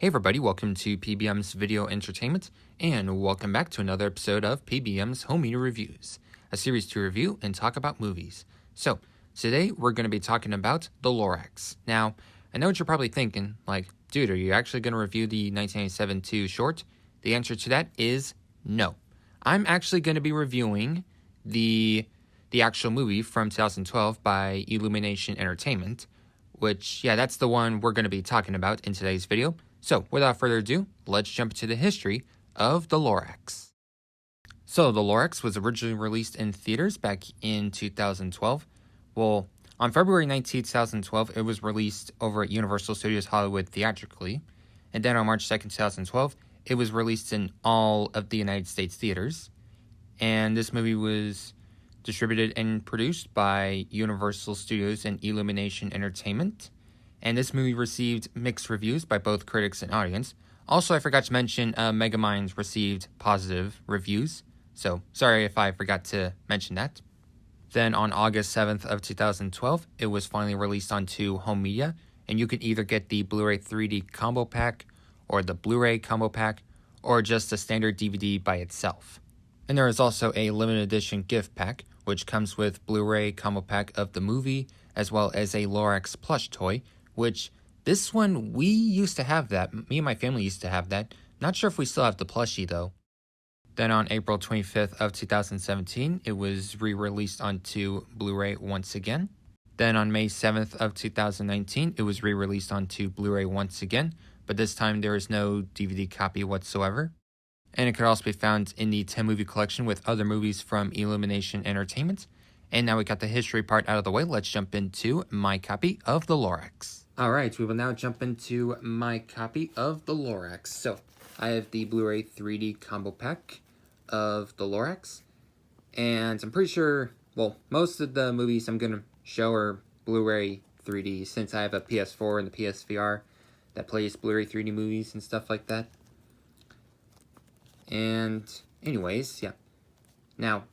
Hey everybody, welcome to PBM's Video Entertainment, and welcome back to another episode of PBM's Home Media Reviews, a series to review and talk about movies. So, today we're going to be talking about the Lorax. Now, I know what you're probably thinking, like, dude, are you actually going to review the 1997 2 short? The answer to that is no. I'm actually going to be reviewing the actual movie from 2012 by Illumination Entertainment, which, yeah, that's the one we're going to be talking about in today's video. So, without further ado, let's jump into the history of the Lorax. So, the Lorax was originally released in theaters back in 2012. Well, on February 19, 2012, it was released over at Universal Studios Hollywood theatrically. And then on March 2nd, 2012, it was released in all of the United States theaters. And this movie was distributed and produced by Universal Studios and Illumination Entertainment. And this movie received mixed reviews by both critics and audience. Also, I forgot to mention, Megamind received positive reviews. So, sorry if I forgot to mention that. Then on August 7th of 2012, it was finally released onto home media. And you could either get the Blu-ray 3D combo pack, or the Blu-ray combo pack, or just a standard DVD by itself. And there is also a limited edition gift pack, which comes with Blu-ray combo pack of the movie, as well as a Lorax plush toy, which this one, we used to have that. Me and my family used to have that. Not sure if we still have the plushie though. Then on April 25th of 2017, it was re-released onto Blu-ray once again. Then on May 7th of 2019, it was re-released onto Blu-ray once again, but this time there is no DVD copy whatsoever. And it could also be found in the 10-movie collection with other movies from Illumination Entertainment. And now we got the history part out of the way, let's jump into my copy of the Lorax. Alright, we will now jump into my copy of the Lorax. So, I have the Blu-ray 3D combo pack of the Lorax. And I'm pretty sure, well, most of the movies I'm going to show are Blu-ray 3D, since I have a PS4 and the PSVR that plays Blu-ray 3D movies and stuff like that. And anyways, yeah. Now,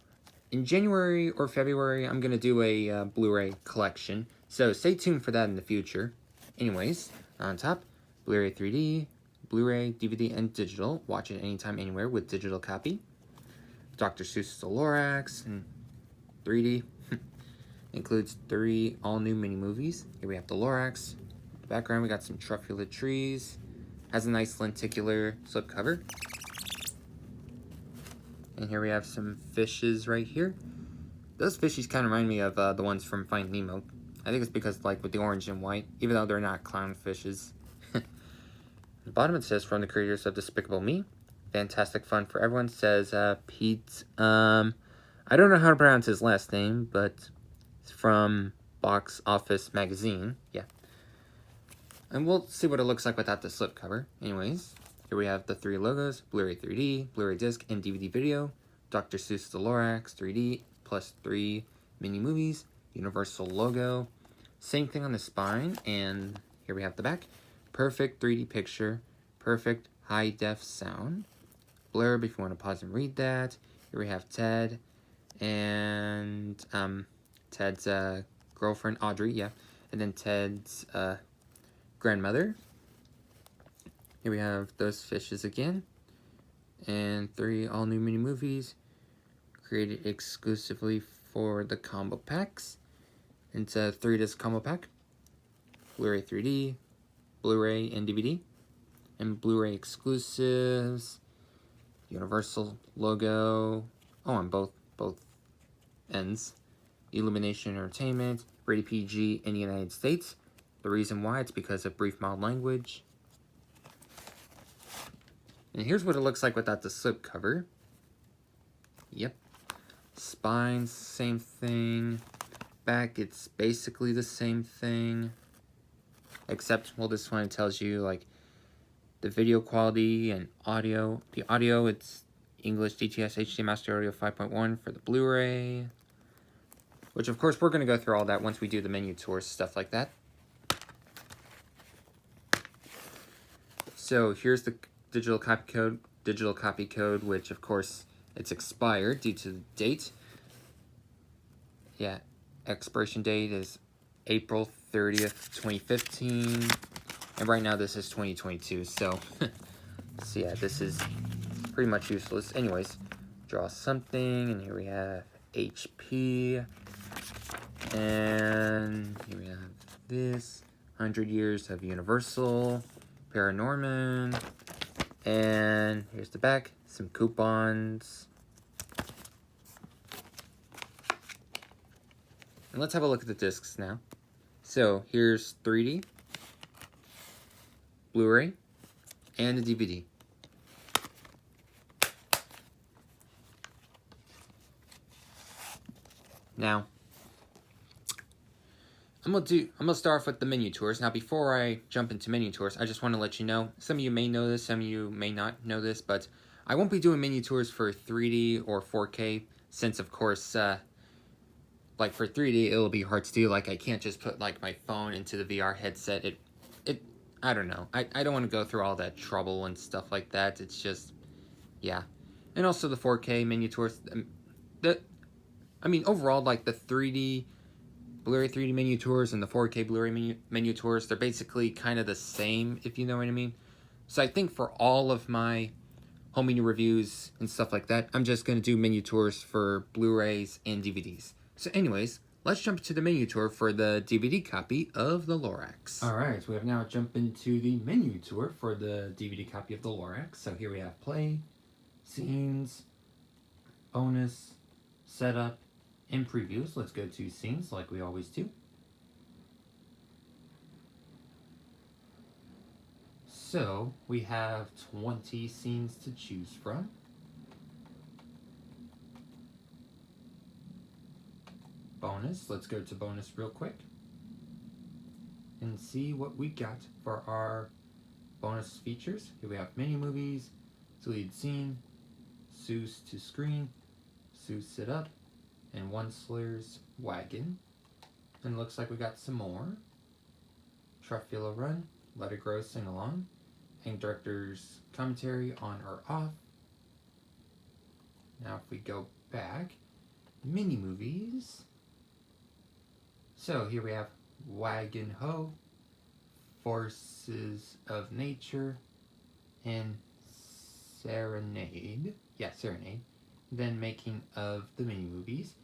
in January or February, I'm going to do a Blu-ray collection. So stay tuned for that in the future. Anyways, on top, Blu-ray 3D, Blu-ray, DVD, and digital. Watch it anytime, anywhere with digital copy. Dr. Seuss's The Lorax and 3D. Includes 3 all-new mini-movies. Here we have The Lorax. In the background, we got some truffula trees. Has a nice lenticular slipcover. And here we have some fishes right here. Those fishies kind of remind me of the ones from Finding Nemo. I think it's because, like, with the orange and white, even though they're not clownfishes. At the bottom it says, from the creators of Despicable Me. Fantastic fun for everyone, says Pete. I don't know how to pronounce his last name, but it's from Box Office Magazine. Yeah. And we'll see what it looks like without the slipcover. Anyways, here we have the 3 logos, Blu-ray 3D, Blu-ray disc, and DVD video. Dr. Seuss The Lorax 3D, plus 3 mini movies, Universal logo. Same thing on the spine, and here we have the back. Perfect 3D picture, perfect high-def sound. Blurb if you want to pause and read that. Here we have Ted, and Ted's girlfriend, Audrey, yeah. And then Ted's grandmother. Here we have those fishes again. And 3 all-new mini movies created exclusively for the combo packs. It's a 3-disc combo pack. Blu-ray 3D, Blu-ray and DVD. And Blu-ray exclusives. Universal logo. Oh, on both ends. Illumination Entertainment. Rated PG in the United States. The reason why, it's because of brief mild language. And here's what it looks like without the slipcover. Yep. Spine, same thing. Back, it's basically the same thing. Except, well, this one tells you, like, the video quality and audio. The audio, it's English DTS HD Master Audio 5.1 for the Blu-ray. Which, of course, we're going to go through all that once we do the menu tours, stuff like that. So, here's the digital copy code, which of course it's expired due to the date. Yeah, expiration date is April 30th, 2015. And right now this is 2022, so, so yeah, this is pretty much useless. Anyways, draw something, and here we have HP, and here we have this, 100 Years of Universal, Paranorman, and here's the back, some coupons. And let's have a look at the discs now. So here's 3D, Blu-ray, and the DVD. Now, I'm gonna start off with the menu tours. Now, before I jump into menu tours, I just want to let you know, some of you may know this, some of you may not know this, but I won't be doing menu tours for 3D or 4K, since of course, like for 3D, it'll be hard to do. Like, I can't just put like my phone into the VR headset. I don't know. I don't want to go through all that trouble and stuff like that. It's just, yeah. And also the 4K menu tours, overall, like the 3D, Blu-ray 3D menu tours and the 4K Blu-ray menu tours, they're basically kind of the same, if you know what I mean. So I think for all of my home media reviews and stuff like that, I'm just going to do menu tours for Blu-rays and DVDs. So anyways, let's jump to the menu tour for the DVD copy of the Lorax. Alright, so we have now jumped into the menu tour for the DVD copy of the Lorax. So here we have play, scenes, bonus, setup, and previews. Let's go to scenes like we always do. So we have 20 scenes to choose from. Bonus, let's go to bonus real quick and see what we got for our bonus features. Here we have mini movies, lead scene, Seuss to screen, Seuss sit up, and Once-Ler's wagon. And looks like we got some more. Truffula Run, Let It Grow Sing Along, and director's commentary on or off. Now if we go back, mini movies. So here we have Wagon Ho, Forces of Nature, and Serenade. Yeah, Serenade. Then making of the mini movies.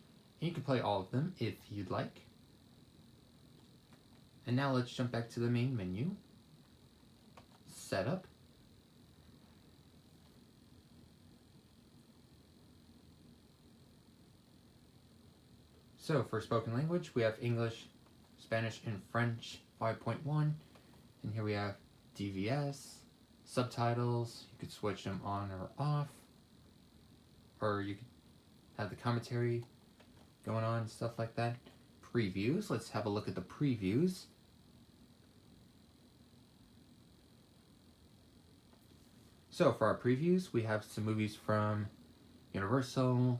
And you can play all of them if you'd like. And now let's jump back to the main menu. Setup. So for spoken language, we have English, Spanish, and French 5.1. And here we have DVS, subtitles. You could switch them on or off. Or you could have the commentary going on, stuff like that. Previews. Let's have a look at the previews. So for our previews, we have some movies from Universal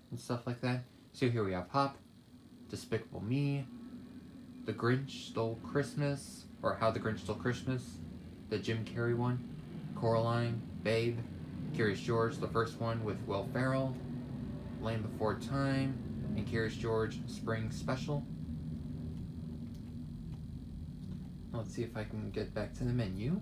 and stuff like that. So here we have Hop, Despicable Me, The Grinch Stole Christmas, or How the Grinch Stole Christmas, the Jim Carrey one, Coraline, Babe, Curious George, the first one with Will Ferrell, Land Before Time, and Curious George Spring Special. Let's see if I can get back to the menu.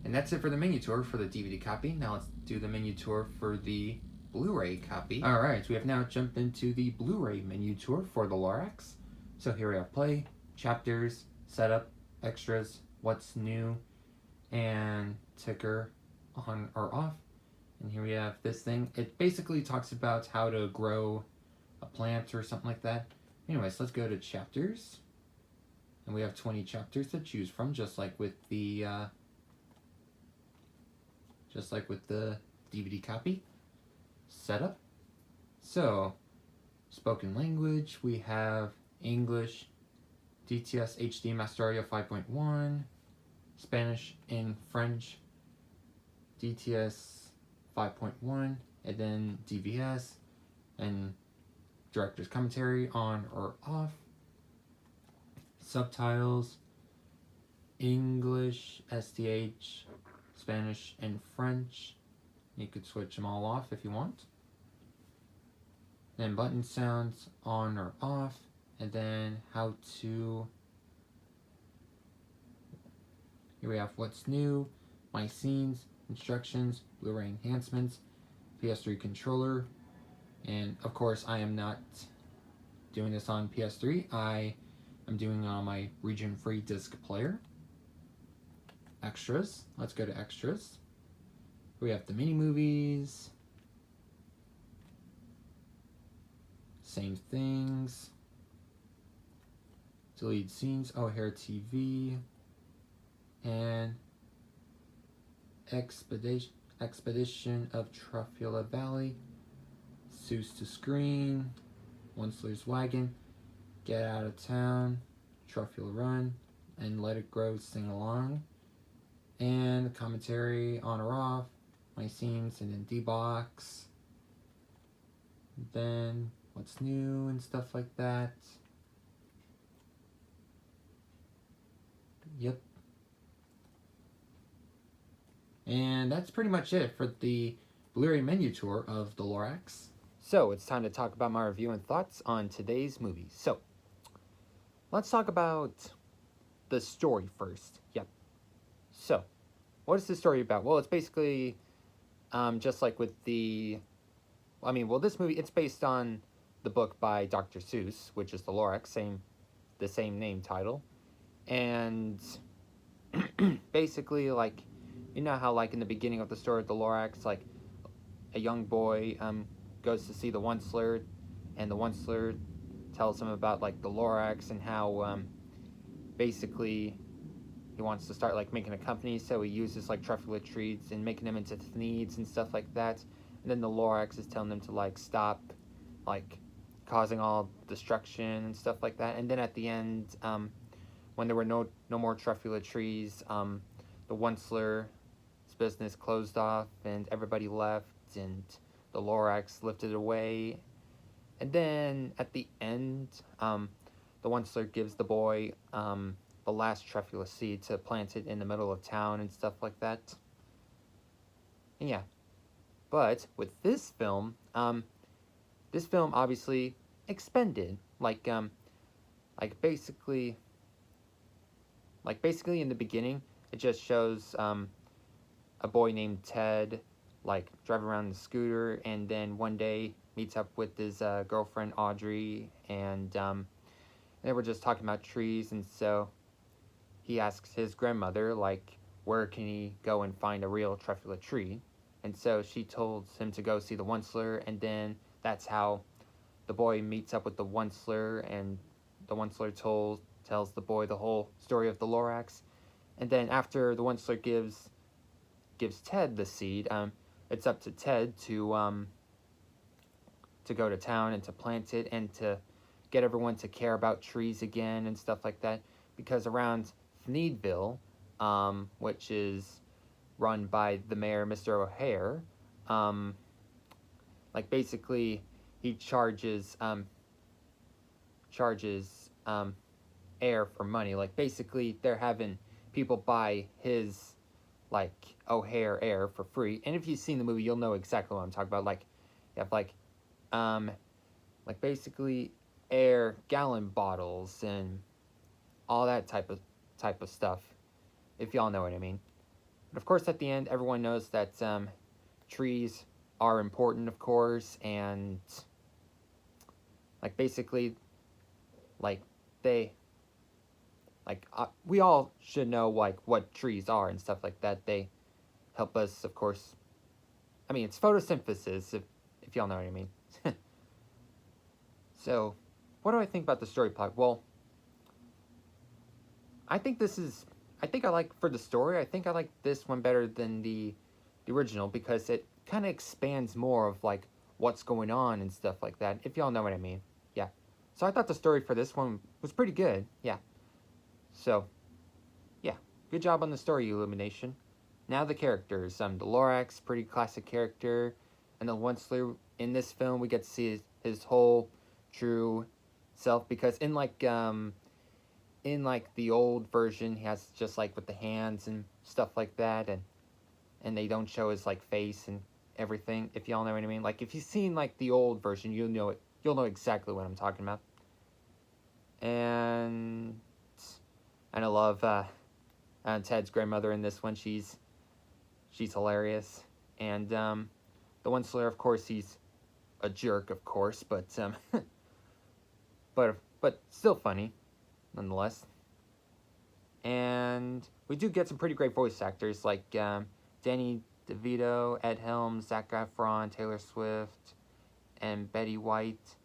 And that's it for the menu tour for the DVD copy. Now let's do the menu tour for the Blu-ray copy. Alright, so we have now jumped into the Blu-ray menu tour for the Lorax. So here we have play, chapters, setup, extras, what's new, and ticker on or off. And here we have this thing. It basically talks about how to grow a plant or something like that. Anyways, let's go to chapters. And we have 20 chapters to choose from, just like with the DVD copy. Setup. So, spoken language, we have English, DTS HD Master Audio 5.1, Spanish and French, DTS 5.1, and then DVS, and director's commentary on or off. Subtitles, English, SDH, Spanish, and French. You could switch them all off if you want. Then button sounds on or off, and then how to Here we have what's new, my scenes, instructions, Blu-ray enhancements, PS3 controller, and of course I am not doing this on PS3. I am doing it on my region-free disc player. Extras. Let's go to extras. We have the mini movies. Same things. Deleted scenes. O'Hare TV. And Expedition of Truffula Valley. Zeus to Screen. Onceler's Wagon. Get Out of Town. Truffula Run. And Let It Grow Sing Along. And commentary on or off. My scenes and then D-Box. Then what's new and stuff like that. Yep. And that's pretty much it for the Blu-ray menu tour of the Lorax. So it's time to talk about my review and thoughts on today's movie. So let's talk about the story first. Yep. So what is the story about? Well, it's basically just like with the, this movie, it's based on the book by Dr. Seuss, which is the Lorax, the same name title. And basically, like, you know how, like, in the beginning of the story of the Lorax, like, a young boy goes to see the Onceler, and the Onceler tells him about, like, the Lorax and how, basically, he wants to start, like, making a company, so he uses, like, truffula trees and making them into thneeds and stuff like that. And then the Lorax is telling them to, like, stop, like, causing all destruction and stuff like that. And then at the end, when there were no more truffula trees, the Onceler's business closed off and everybody left and the Lorax lifted away. And then at the end, the Onceler gives the boy the last truffula seed to plant it in the middle of town and stuff like that. And yeah. But with this film obviously expended, like basically in the beginning, it just shows a boy named Ted, like, driving around the scooter, and then one day meets up with his girlfriend Audrey, and they were just talking about trees, and so he asks his grandmother, like, where can he go and find a real truffula tree? And so she told him to go see the Onceler, and then that's how the boy meets up with the Onceler, and the Onceler tells the boy the whole story of the Lorax. And then after the Onceler gives Ted the seed, it's up to Ted to go to town and to plant it and to get everyone to care about trees again and stuff like that. Because around Thneedville, which is run by the mayor, Mr. O'Hare, like, basically he charges air for money. Like, basically they're having people buy his, like, O'Hare air for free. And if you've seen the movie, you'll know exactly what I'm talking about. Like, you have like basically air gallon bottles and all that type of stuff, if y'all know what I mean. But of course, at the end, everyone knows that trees are important, of course, and like, basically, like, we all should know, like, what trees are and stuff like that. They help us, of course. I mean, it's photosynthesis, if y'all know what I mean. So, what do I think about the story plot? Well, I think I like, for the story, I think I like this one better than the original, because it kind of expands more of, like, what's going on and stuff like that, if y'all know what I mean. Yeah. So I thought the story for this one was pretty good. Yeah. So, yeah. Good job on the story, Illumination. Now the characters. The Lorax, pretty classic character. And the Onceler, in this film, we get to see his whole true self, because in the old version, he has just, like, with the hands and stuff like that, and they don't show his, like, face and everything, if y'all know what I mean. Like, if you've seen, like, the old version, you'll know exactly what I'm talking about. And I love Ted's grandmother in this one. She's hilarious. And the one Slayer, of course, he's a jerk, of course, but but still funny, nonetheless. And we do get some pretty great voice actors like Danny DeVito, Ed Helms, Zac Efron, Taylor Swift, and Betty White,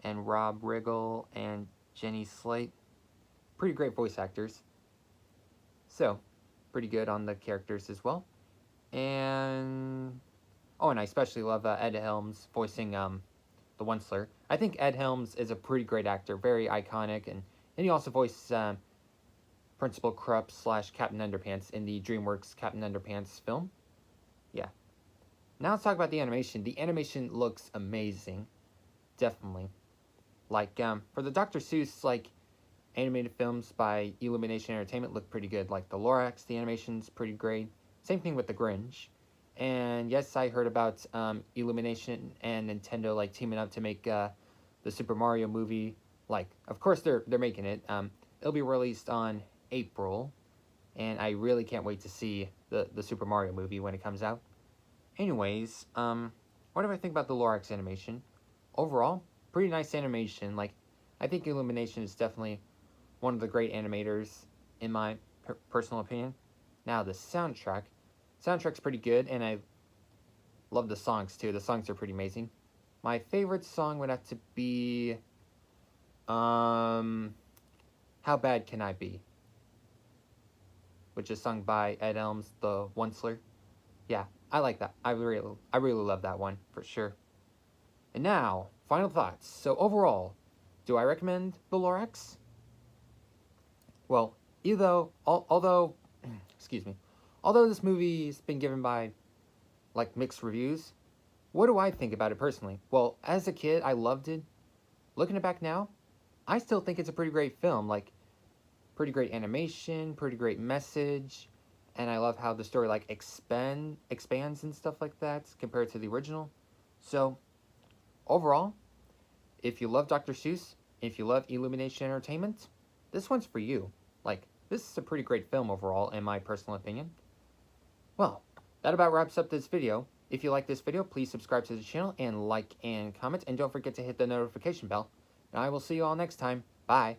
and Rob Riggle, and Jenny Slate. Pretty great voice actors. So, pretty good on the characters as well. And oh, and I especially love Ed Helms voicing the One Slayer. I think Ed Helms is a pretty great actor, very iconic, and he also voiced Principal Krupp / Captain Underpants in the DreamWorks Captain Underpants film. Yeah. Now let's talk about the animation. The animation looks amazing, definitely. Like for the Dr. Seuss animated films by Illumination Entertainment look pretty good. Like the Lorax, the animation's pretty great. Same thing with the Grinch. And yes, I heard about Illumination and Nintendo teaming up to make the Super Mario movie. Of course they're making it. It'll be released on April, and I really can't wait to see the Super Mario movie when it comes out. Anyways, what do I think about the Lorax animation? Overall, pretty nice animation. I think Illumination is definitely one of the great animators in my personal opinion. Now the soundtrack's pretty good, and I love the songs too. The songs are pretty amazing. My favorite song would have to be How Bad Can I Be, which is sung by Ed Helms, the One Slayer. Yeah, I like that. I really love that one for sure. And now, final thoughts. So overall, do I recommend the Lorax? Well, although this movie's been given by mixed reviews, what do I think about it personally? Well, as a kid, I loved it. Looking it back now, I still think it's a pretty great film. Pretty great animation, pretty great message, and I love how the story expands and stuff like that compared to the original. So, overall, if you love Dr. Seuss, if you love Illumination Entertainment, this one's for you. This is a pretty great film overall, in my personal opinion. Well, that about wraps up this video. If you like this video, please subscribe to the channel and like and comment, and don't forget to hit the notification bell. And I will see you all next time. Bye.